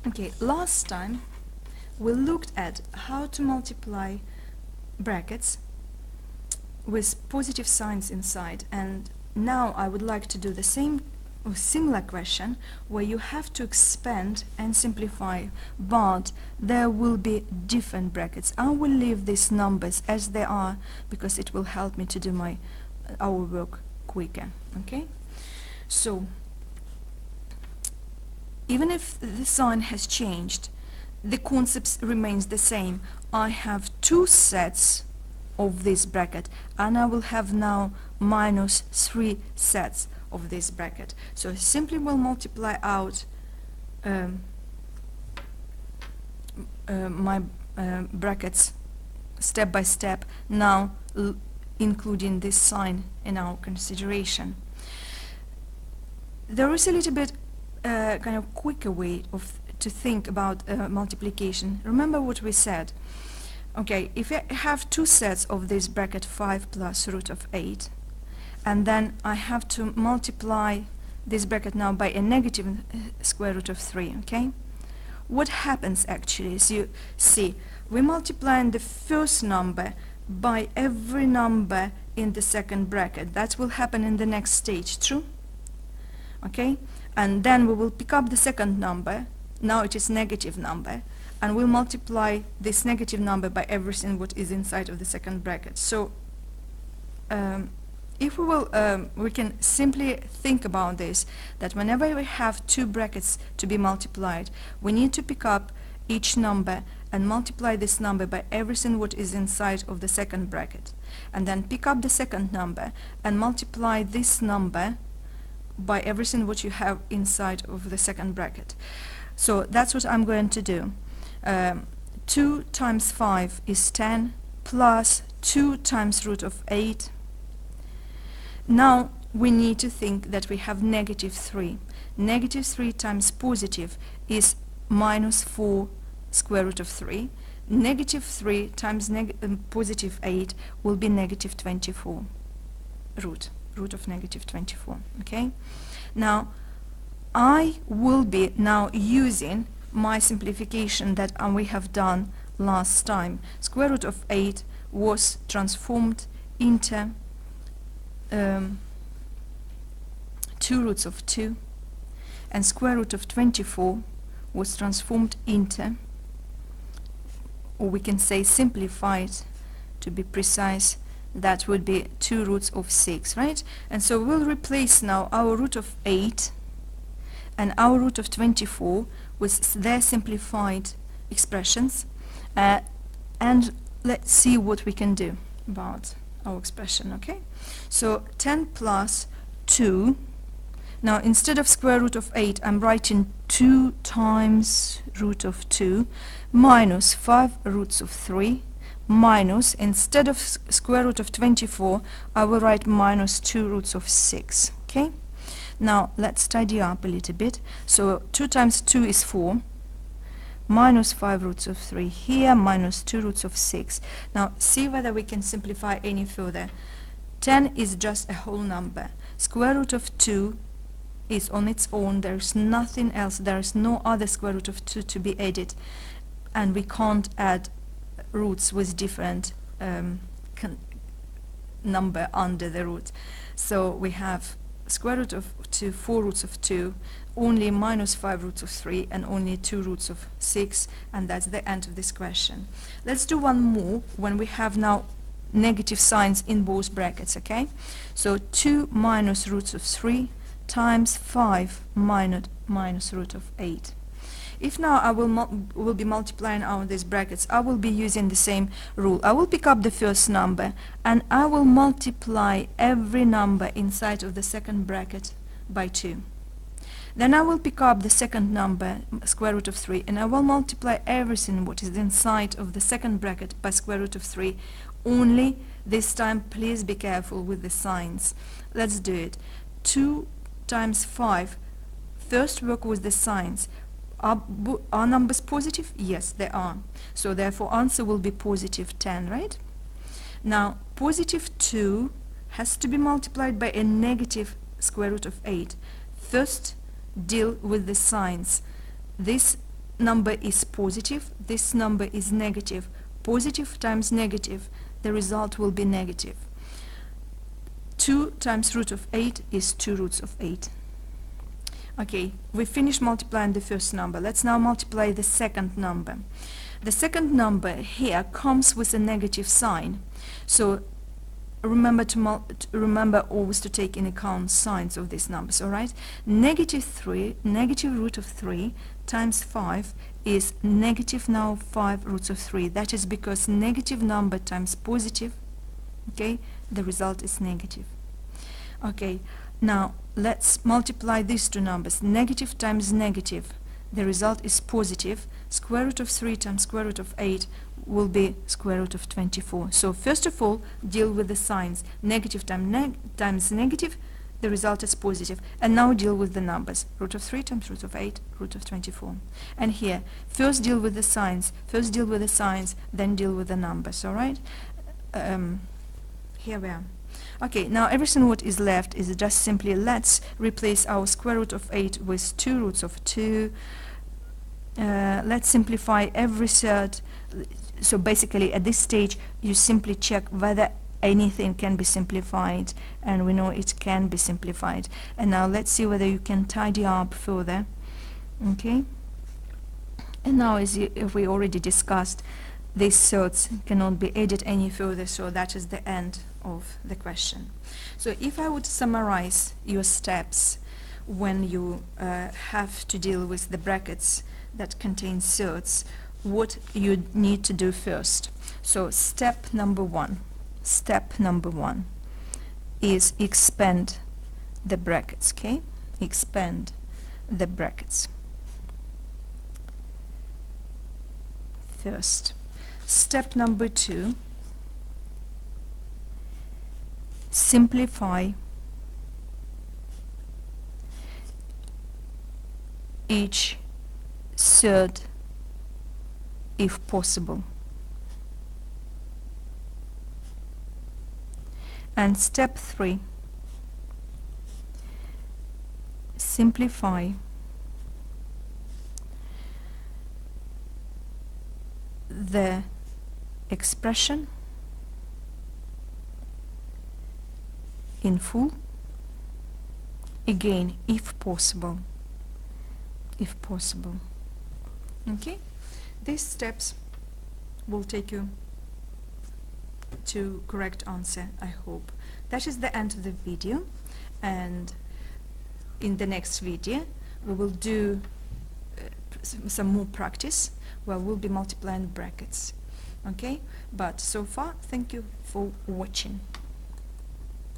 Okay, last time we looked at how to multiply brackets with positive signs inside, and now I would like to do the same or similar question where you have to expand and simplify, but there will be different brackets. I will leave these numbers as they are because it will help me to do our work quicker. Okay, so even if the sign has changed, the concept remains the same. I have two sets of this bracket, and I will have now minus 3 sets of this bracket. So I simply will multiply out my brackets step by step, now including this sign in our consideration. There is a little bit kind of quicker way to think about multiplication. Remember what we said. Okay, if I have two sets of this bracket 5 plus root of 8, and then I have to multiply this bracket now by a negative square root of 3, okay? What happens actually is, you see, we multiply the first number by every number in the second bracket. That will happen in the next stage, true? Okay? And then we will pick up the second number, now it is negative number, and we'll multiply this negative number by everything what is inside of the second bracket. So if we will, we can simply think about this, that whenever we have two brackets to be multiplied, we need to pick up each number and multiply this number by everything what is inside of the second bracket, and then pick up the second number and multiply this number by everything what you have inside of the second bracket. So that's what I'm going to do. 2 times 5 is 10 plus 2 times root of 8. Now we need to think that we have negative 3. Negative 3 times positive is minus 4 square root of 3. Negative 3 times positive 8 will be negative 24 root of negative 24. Okay, now I will be now using my simplification that we have done last time. Square root of 8 was transformed into 2 roots of 2, and square root of 24 was transformed into, or we can say simplified to be precise, that would be 2 roots of 6, right? And so we'll replace now our root of 8 and our root of 24 with their simplified expressions, and let's see what we can do about our expression. Okay, so 10 plus 2, now instead of square root of 8 I'm writing 2 times root of 2 minus 5 roots of 3 minus, instead of square root of 24 I will write minus 2 roots of 6. Okay, now let's tidy up a little bit. So 2 times 2 is 4, minus 5 roots of 3 here, minus 2 roots of 6. Now see whether we can simplify any further. 10 is just a whole number. Square root of 2 is on its own, there is nothing else, there is no other square root of 2 to be added, and we can't add roots with different number under the root. So we have square root of 2, 4 roots of 2, only minus 5 roots of 3, and only 2 roots of 6, and that's the end of this question. Let's do one more when we have now negative signs in both brackets. Okay, so 2 minus roots of 3 times 5 minus root of 8. If now I will be multiplying out these brackets, I will be using the same rule. I will pick up the first number and I will multiply every number inside of the second bracket by 2. Then I will pick up the second number, square root of 3, and I will multiply everything what is inside of the second bracket by square root of 3. Only this time please be careful with the signs. Let's do it. 2 times 5. First work with the signs. Are numbers positive? Yes, they are. So therefore answer will be positive 10, right? Now positive 2 has to be multiplied by a negative square root of 8. First deal with the signs. This number is positive, this number is negative. Positive times negative, the result will be negative. 2 times root of 8 is 2 roots of 8. Okay, we finished multiplying the first number. Let's now multiply the second number. The second number here comes with a negative sign. So remember remember always to take in account signs of these numbers, all right? Negative 3, negative root of 3 times 5 is negative now 5 roots of 3. That is because negative number times positive, okay, the result is negative. Okay, now let's multiply these two numbers. Negative times negative, the result is positive. Square root of 3 times square root of 8 will be square root of 24. So first of all, deal with the signs. Negative times negative, the result is positive. And now deal with the numbers. Root of 3 times root of 8, root of 24. And here, first deal with the signs. First deal with the signs, then deal with the numbers, all right? Here we are. Okay, now everything what is left is just simply let's replace our square root of 8 with 2 roots of 2. Let's simplify every third. So basically at this stage you simply check whether anything can be simplified, and we know it can be simplified. And now let's see whether you can tidy up further. Okay, and now as we already discussed, these thirds cannot be added any further, so that is the end of the question. So if I would summarize your steps when you have to deal with the brackets that contain thirds, what you need to do first. So step number one is expand the brackets, okay? Expand the brackets first. Step number 2, simplify each third if possible. And step 3, simplify the expression in full, again if possible. Okay, these steps will take you to correct answer, I hope. That is the end of the video, and in the next video we will do some more practice where we'll be multiplying brackets. Okay, but so far thank you for watching.